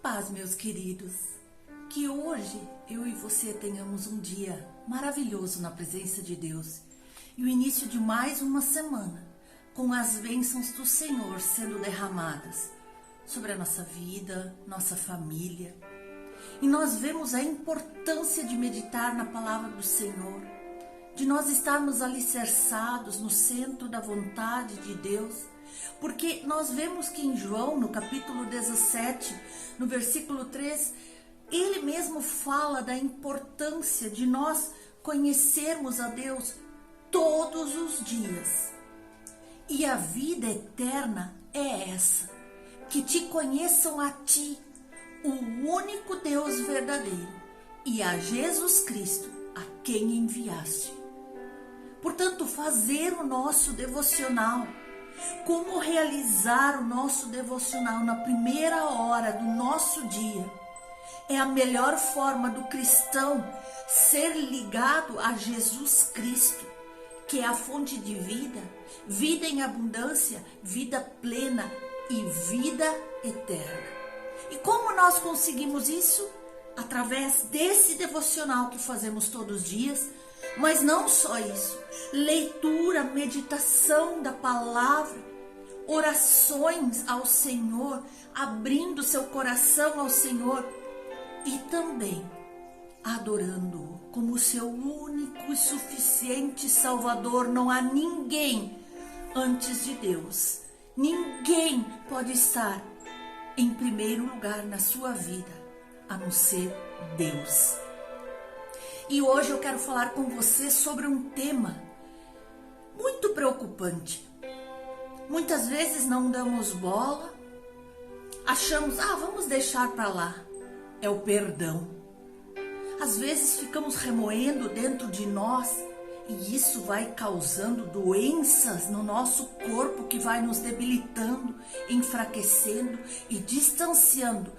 paz, meus queridos. Que hoje eu e você tenhamos um dia maravilhoso na presença de Deus e o início de mais uma semana com as bênçãos do Senhor sendo derramadas sobre a nossa vida, nossa família. E nós vemos a importância de meditar na palavra do Senhor, de nós estarmos alicerçados no centro da vontade de Deus, porque nós vemos que em João, no capítulo 17, no versículo 3, ele mesmo fala da importância de nós conhecermos a Deus todos os dias. E a vida eterna é essa, que te conheçam a ti, o único Deus verdadeiro, e a Jesus Cristo, a quem enviaste. Portanto, fazer o nosso devocional, como realizar o nosso devocional na primeira hora do nosso dia, é a melhor forma do cristão ser ligado a Jesus Cristo, que é a fonte de vida, vida em abundância, vida plena e vida eterna. E como nós conseguimos isso? Através desse devocional que fazemos todos os dias, mas não só isso, leitura, meditação da palavra, orações ao Senhor, abrindo seu coração ao Senhor e também adorando-o como seu único e suficiente Salvador. Não há ninguém antes de Deus. Ninguém pode estar em primeiro lugar na sua vida, a não ser Deus. E hoje eu quero falar com você sobre um tema muito preocupante. Muitas vezes não damos bola, achamos, vamos deixar para lá. É o perdão. Às vezes ficamos remoendo dentro de nós e isso vai causando doenças no nosso corpo que vai nos debilitando, enfraquecendo e distanciando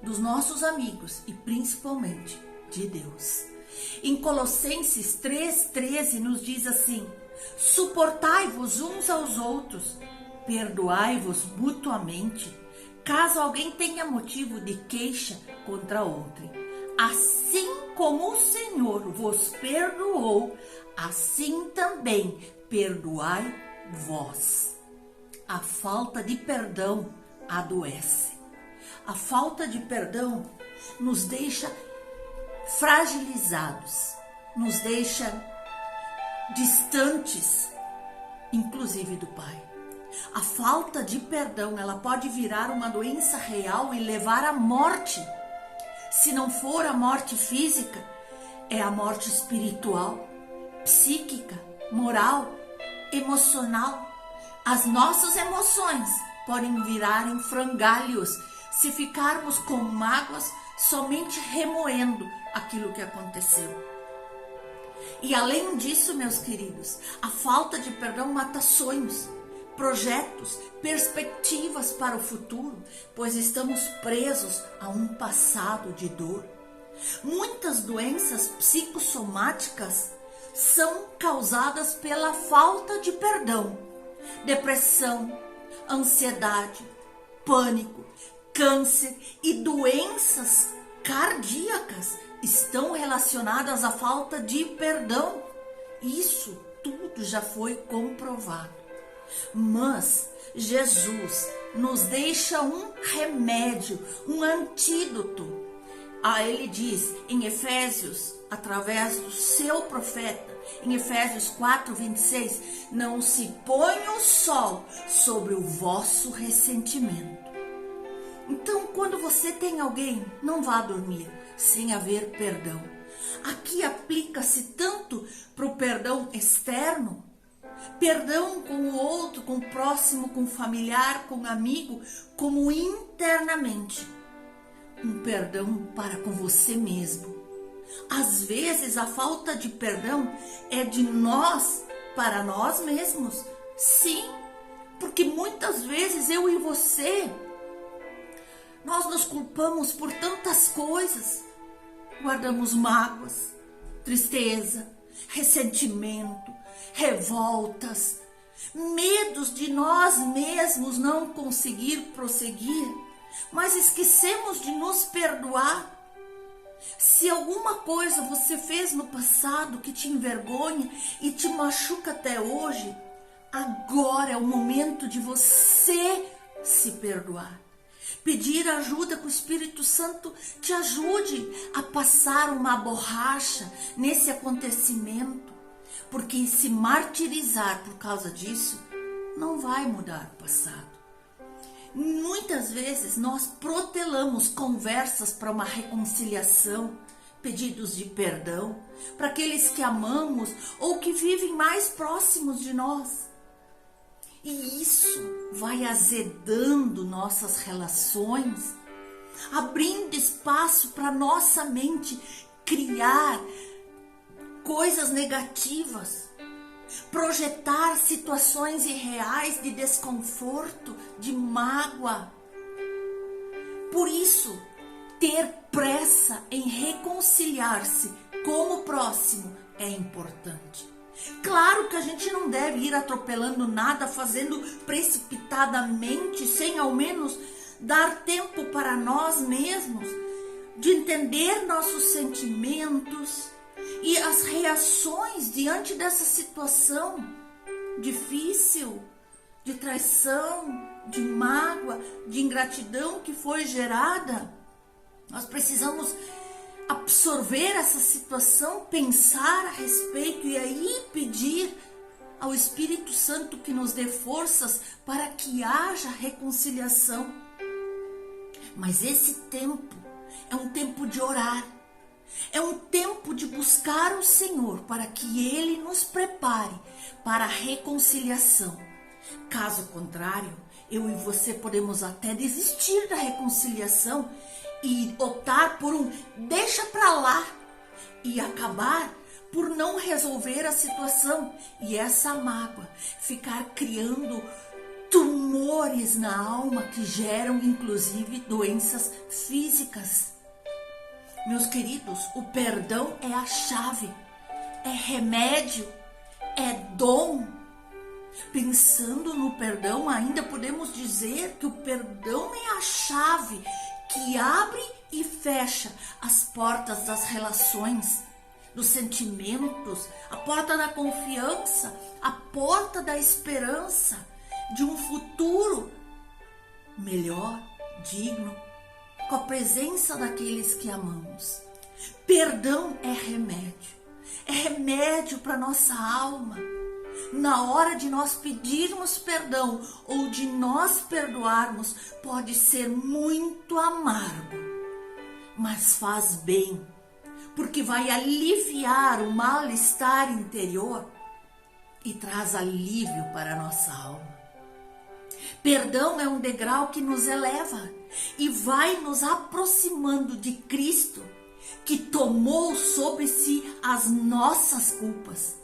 dos nossos amigos e principalmente de Deus. Em Colossenses 3,13 nos diz assim: suportai-vos uns aos outros, perdoai-vos mutuamente, caso alguém tenha motivo de queixa contra outro. Assim como o Senhor vos perdoou, assim também perdoai vós. A falta de perdão adoece. A falta de perdão nos deixa fragilizados, nos deixa distantes, inclusive do Pai. A falta de perdão, ela pode virar uma doença real e levar à morte. Se não for a morte física, é a morte espiritual, psíquica, moral, emocional. As nossas emoções podem virar em frangalhos se ficarmos com mágoas somente remoendo aquilo que aconteceu. E além disso, meus queridos, a falta de perdão mata sonhos, projetos, perspectivas para o futuro, pois estamos presos a um passado de dor. Muitas doenças psicossomáticas são causadas pela falta de perdão. Depressão, ansiedade, pânico, câncer e doenças cardíacas estão relacionadas à falta de perdão. Isso tudo já foi comprovado. Mas Jesus nos deixa um remédio, um antídoto. Ele diz em Efésios, através do seu profeta, em Efésios 4:26, não se ponha o sol sobre o vosso ressentimento. Então, quando você tem alguém, não vá dormir sem haver perdão. Aqui aplica-se tanto para o perdão externo, perdão com o outro, com o próximo, com o familiar, com o amigo, como internamente. Um perdão para com você mesmo. Às vezes a falta de perdão é de nós para nós mesmos. Sim, porque muitas vezes eu e você, nós nos culpamos por tantas coisas. Guardamos mágoas, tristeza, ressentimento, revoltas, medos de nós mesmos não conseguir prosseguir. mas esquecemos de nos perdoar. Se alguma coisa você fez no passado que te envergonha e te machuca até hoje, agora é o momento de você se perdoar. Pedir ajuda que o Espírito Santo te ajude a passar uma borracha nesse acontecimento, porque se martirizar por causa disso não vai mudar o passado. Muitas vezes nós protelamos conversas para uma reconciliação, pedidos de perdão para aqueles que amamos ou que vivem mais próximos de nós. E isso vai azedando nossas relações, abrindo espaço para nossa mente criar coisas negativas, projetar situações irreais de desconforto, de mágoa. Por isso, ter pressa em reconciliar-se com o próximo é importante. Claro que a gente não deve ir atropelando nada, fazendo precipitadamente, sem ao menos dar tempo para nós mesmos de entender nossos sentimentos e as reações diante dessa situação difícil, de traição, de mágoa, de ingratidão que foi gerada. Nós precisamos absorver essa situação, pensar a respeito e aí pedir ao Espírito Santo que nos dê forças para que haja reconciliação. Mas esse tempo é um tempo de orar, é um tempo de buscar o Senhor para que Ele nos prepare para a reconciliação. Caso contrário, eu e você podemos até desistir da reconciliação e optar por um deixa pra lá e acabar por não resolver a situação e essa mágoa ficar criando tumores na alma que geram inclusive doenças físicas. Meus queridos, o perdão é a chave, é remédio, é dom. Pensando no perdão, ainda podemos dizer que o perdão é a chave que abre e fecha as portas das relações, dos sentimentos, a porta da confiança, a porta da esperança, de um futuro melhor, digno, com a presença daqueles que amamos. Perdão é remédio para nossa alma. Na hora de nós pedirmos perdão ou de nós perdoarmos, pode ser muito amargo, mas faz bem, porque vai aliviar o mal-estar interior e traz alívio para a nossa alma. Perdão é um degrau que nos eleva e vai nos aproximando de Cristo, que tomou sobre si as nossas culpas,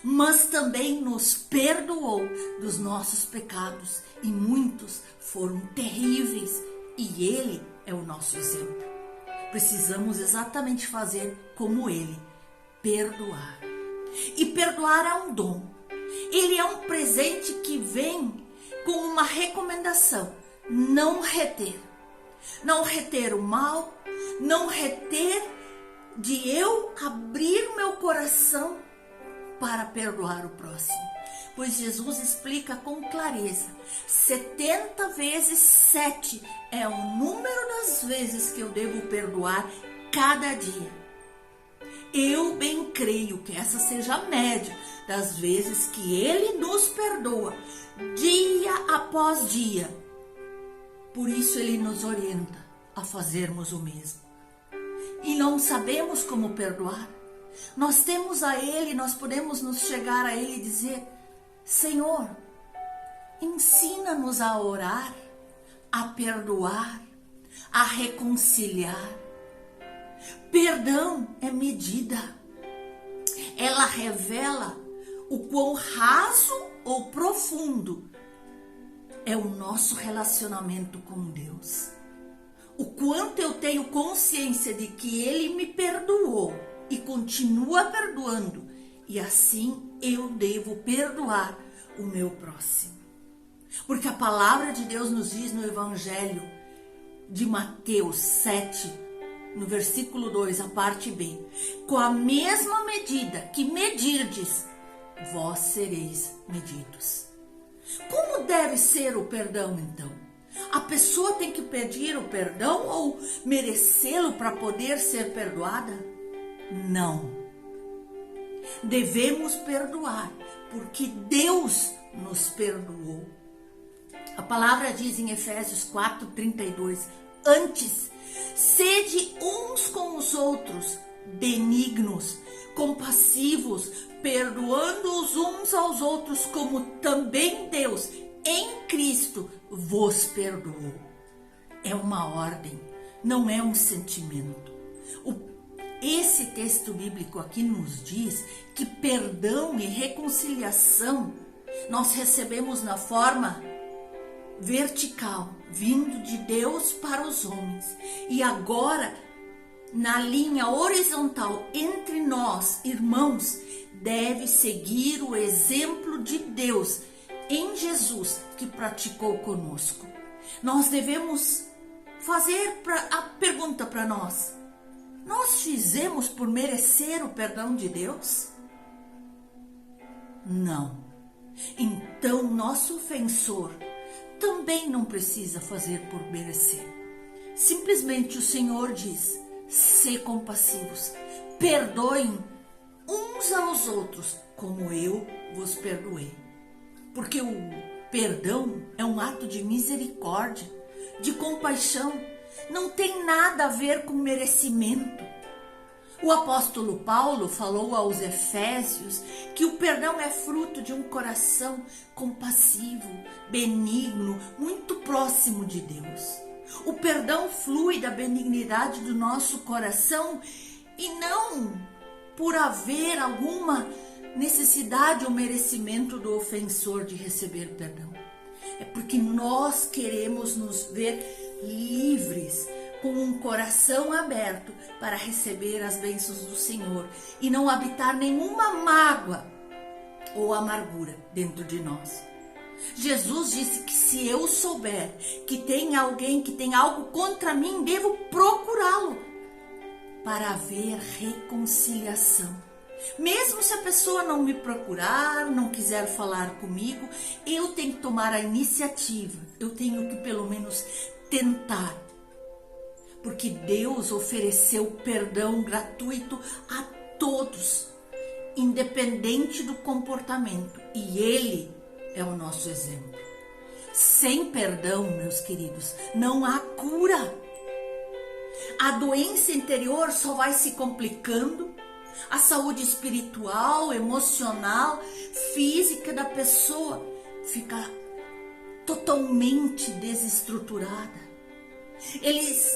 mas também nos perdoou dos nossos pecados, e muitos foram terríveis, e Ele é o nosso exemplo. Precisamos exatamente fazer como Ele, perdoar. E perdoar é um dom. Ele é um presente que vem com uma recomendação: não reter. Não reter o mal, não reter de eu abrir meu coração para perdoar o próximo. Pois Jesus explica com clareza: 70 vezes 7 é o número das vezes que eu devo perdoar cada dia. Eu bem creio que essa seja a média das vezes que Ele nos perdoa, dia após dia. Por isso Ele nos orienta a fazermos o mesmo. E não sabemos como perdoar. Nós temos a Ele, nós podemos nos chegar a Ele e dizer: Senhor, ensina-nos a orar, a perdoar, a reconciliar. Perdão é medida. Ela revela o quão raso ou profundo é o nosso relacionamento com Deus. O quanto eu tenho consciência de que Ele me perdoou e continua perdoando, e assim eu devo perdoar o meu próximo. Porque a palavra de Deus nos diz no Evangelho de Mateus 7, no versículo 2, a parte B. Com a mesma medida que medirdes, vós sereis medidos. Como deve ser o perdão, então? A pessoa tem que pedir o perdão ou merecê-lo para poder ser perdoada? Não. Devemos perdoar, porque Deus nos perdoou. A palavra diz em Efésios 4:32, antes, sede uns com os outros, benignos, compassivos, perdoando-os uns aos outros, como também Deus, em Cristo, vos perdoou. É uma ordem, não é um sentimento. Esse texto bíblico aqui nos diz que perdão e reconciliação nós recebemos na forma vertical, vindo de Deus para os homens. E agora, na linha horizontal entre nós, irmãos, deve seguir o exemplo de Deus em Jesus que praticou conosco. Nós devemos fazer a pergunta para nós: nós fizemos por merecer o perdão de Deus? Não. Então, nosso ofensor também não precisa fazer por merecer. Simplesmente o Senhor diz: sê compassivos, perdoem uns aos outros, como eu vos perdoei. Porque o perdão é um ato de misericórdia, de compaixão, não tem nada a ver com merecimento. O apóstolo Paulo falou aos Efésios que o perdão é fruto de um coração compassivo, benigno, muito próximo de Deus. O perdão flui da benignidade do nosso coração e não por haver alguma necessidade ou merecimento do ofensor de receber perdão. É porque nós queremos nos ver livres, com um coração aberto para receber as bênçãos do Senhor e não habitar nenhuma mágoa ou amargura dentro de nós. Jesus disse que se eu souber que tem alguém que tem algo contra mim, devo procurá-lo para haver reconciliação. Mesmo se a pessoa não me procurar, não quiser falar comigo, eu tenho que tomar a iniciativa, eu tenho que pelo menos tentar. Porque Deus ofereceu perdão gratuito a todos, independente do comportamento. E Ele é o nosso exemplo. Sem perdão, meus queridos, não há cura. A doença interior só vai se complicando. A saúde espiritual, emocional, física da pessoa fica totalmente desestruturada. Eles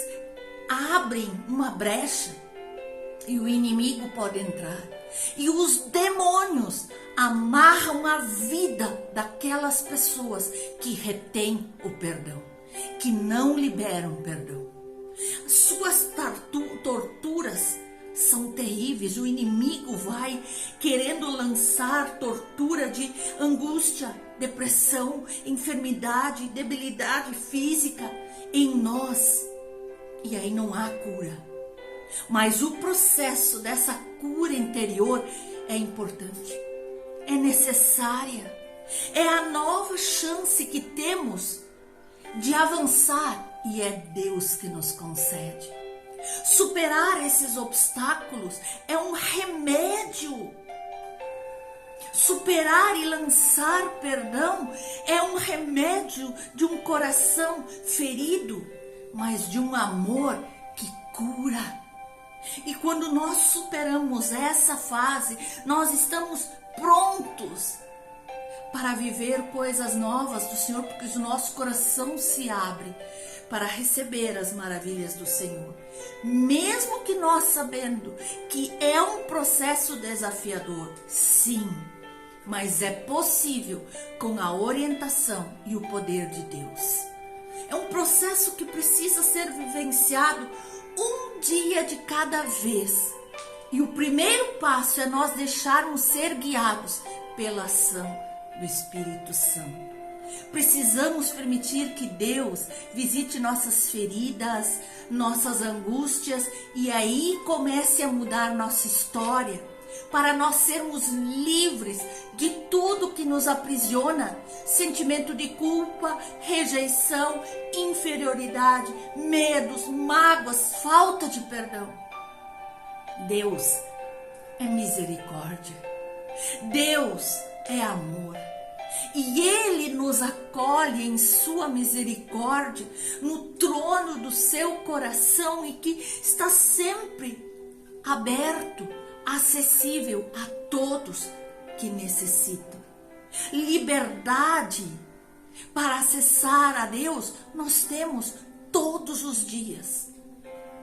abrem uma brecha e o inimigo pode entrar. E os demônios amarram a vida daquelas pessoas que retêm o perdão, que não liberam perdão. Suas torturas são terríveis. O inimigo vai querendo lançar tortura de angústia, depressão, enfermidade, debilidade física em nós. E aí não há cura. Mas o processo dessa cura interior é importante, é necessária. É a nova chance que temos de avançar e é Deus que nos concede. Superar esses obstáculos é um remédio. Superar e lançar perdão é um remédio de um coração ferido, mas de um amor que cura. E quando nós superamos essa fase, nós estamos prontos para viver coisas novas do Senhor, porque o nosso coração se abre para receber as maravilhas do Senhor. Mesmo que nós sabendo que é um processo desafiador, sim, mas é possível com a orientação e o poder de Deus. É um processo que precisa ser vivenciado um dia de cada vez. E o primeiro passo é nós deixarmos ser guiados pela ação do Espírito Santo. Precisamos permitir que Deus visite nossas feridas, nossas angústias e aí comece a mudar nossa história, para nós sermos livres de tudo que nos aprisiona, sentimento de culpa, rejeição, inferioridade, medos, mágoas, falta de perdão. Deus é misericórdia, Deus é amor. E Ele nos acolhe em sua misericórdia no trono do seu coração e que está sempre aberto, acessível a todos que necessitam. Liberdade para acessar a Deus nós temos todos os dias.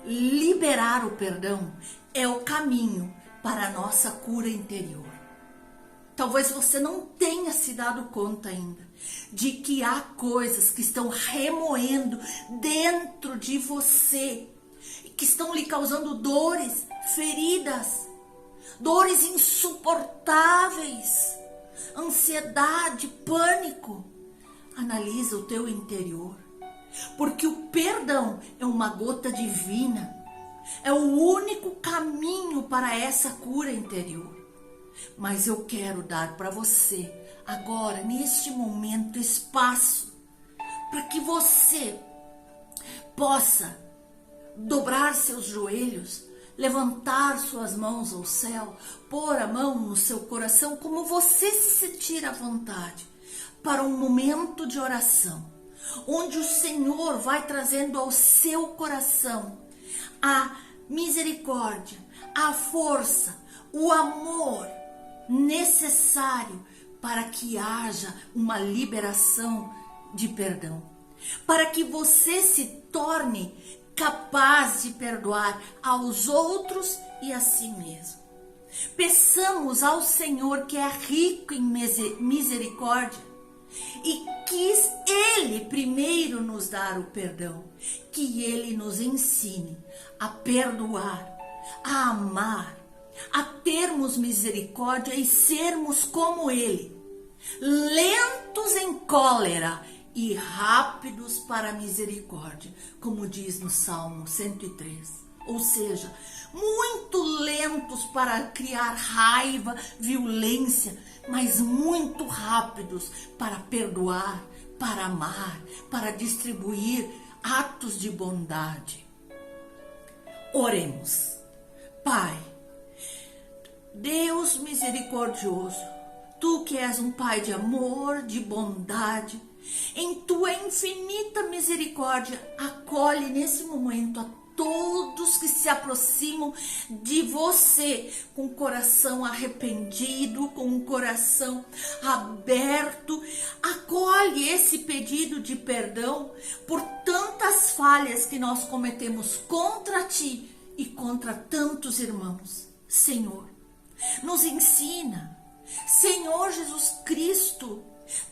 Liberar o perdão é o caminho para a nossa cura interior. Talvez você não tenha se dado conta ainda de que há coisas que estão remoendo dentro de você, que estão lhe causando dores, feridas, dores insuportáveis, ansiedade, pânico. Analisa o teu interior, porque o perdão é uma gota divina, é o único caminho para essa cura interior. Mas eu quero dar para você, agora, neste momento, espaço para que você possa dobrar seus joelhos, levantar suas mãos ao céu, pôr a mão no seu coração, como você se sentir à vontade, para um momento de oração, onde o Senhor vai trazendo ao seu coração a misericórdia, a força, o amor necessário para que haja uma liberação de perdão, para que você se torne capaz de perdoar aos outros e a si mesmo. Peçamos ao Senhor, que é rico em misericórdia, e quis Ele primeiro nos dar o perdão, que Ele nos ensine a perdoar, a amar, a termos misericórdia e sermos como Ele, lentos em cólera e rápidos para a misericórdia, como diz no Salmo 103. Ou seja, muito lentos para criar raiva, violência, mas muito rápidos para perdoar, para amar, para distribuir atos de bondade. Oremos. Pai, Deus misericordioso, Tu que és um Pai de amor, de bondade, em Tua infinita misericórdia, acolhe nesse momento a todos que se aproximam de Você com o coração arrependido, com o coração aberto. Acolhe esse pedido de perdão por tantas falhas que nós cometemos contra Ti e contra tantos irmãos. Senhor, nos ensina. Senhor Jesus Cristo,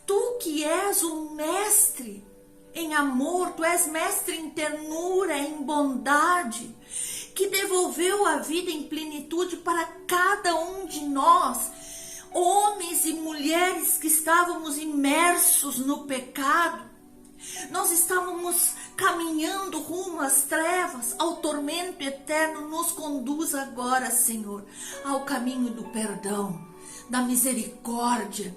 Tu que és o mestre em amor, Tu és mestre em ternura, em bondade, que devolveu a vida em plenitude para cada um de nós, homens e mulheres que estávamos imersos no pecado. Nós estávamos caminhando rumo às trevas, ao tormento eterno. Nos conduz agora, Senhor, ao caminho do perdão, da misericórdia.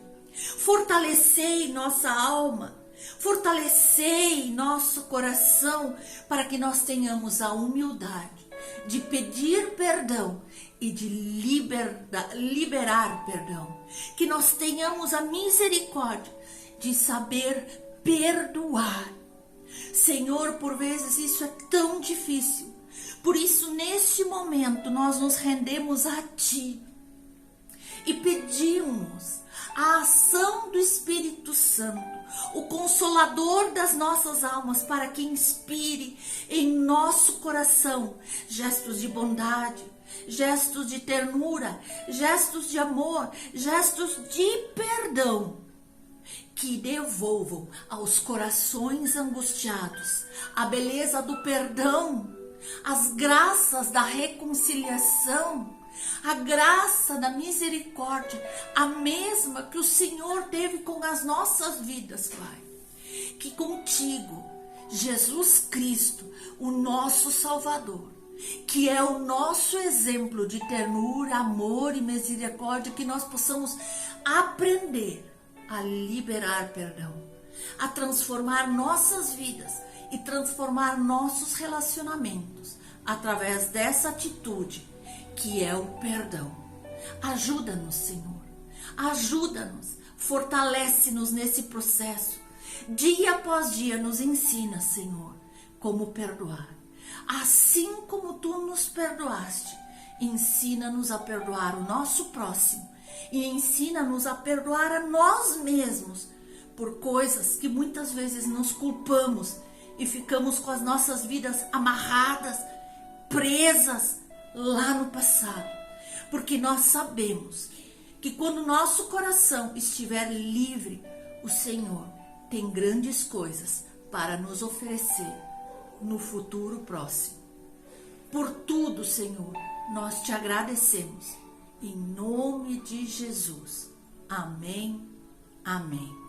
Fortalecei nossa alma, fortalecei nosso coração, para que nós tenhamos a humildade de pedir perdão e de liberar perdão. Que nós tenhamos a misericórdia de saber perdoar. Senhor, por vezes isso é tão difícil. Por isso, neste momento, nós nos rendemos a Ti e pedimos a ação do Espírito Santo, o Consolador das nossas almas, para que inspire em nosso coração gestos de bondade, gestos de ternura, gestos de amor, gestos de perdão, que devolvam aos corações angustiados a beleza do perdão, as graças da reconciliação, A graça da misericórdia, a mesma que o Senhor teve com as nossas vidas, Pai. Que contigo, Jesus Cristo, o nosso Salvador, que é o nosso exemplo de ternura, amor e misericórdia, que nós possamos aprender a liberar perdão, a transformar nossas vidas e transformar nossos relacionamentos através dessa atitude que é o perdão. Ajuda-nos, Senhor, ajuda-nos, fortalece-nos nesse processo. Dia após dia nos ensina, Senhor, como perdoar. Assim como tu nos perdoaste, ensina-nos a perdoar o nosso próximo e ensina-nos a perdoar a nós mesmos por coisas que muitas vezes nos culpamos e ficamos com as nossas vidas amarradas, presas lá no passado. Porque nós sabemos que quando o nosso coração estiver livre, o Senhor tem grandes coisas para nos oferecer no futuro próximo. Por tudo, Senhor, nós te agradecemos. Em nome de Jesus. Amém. Amém.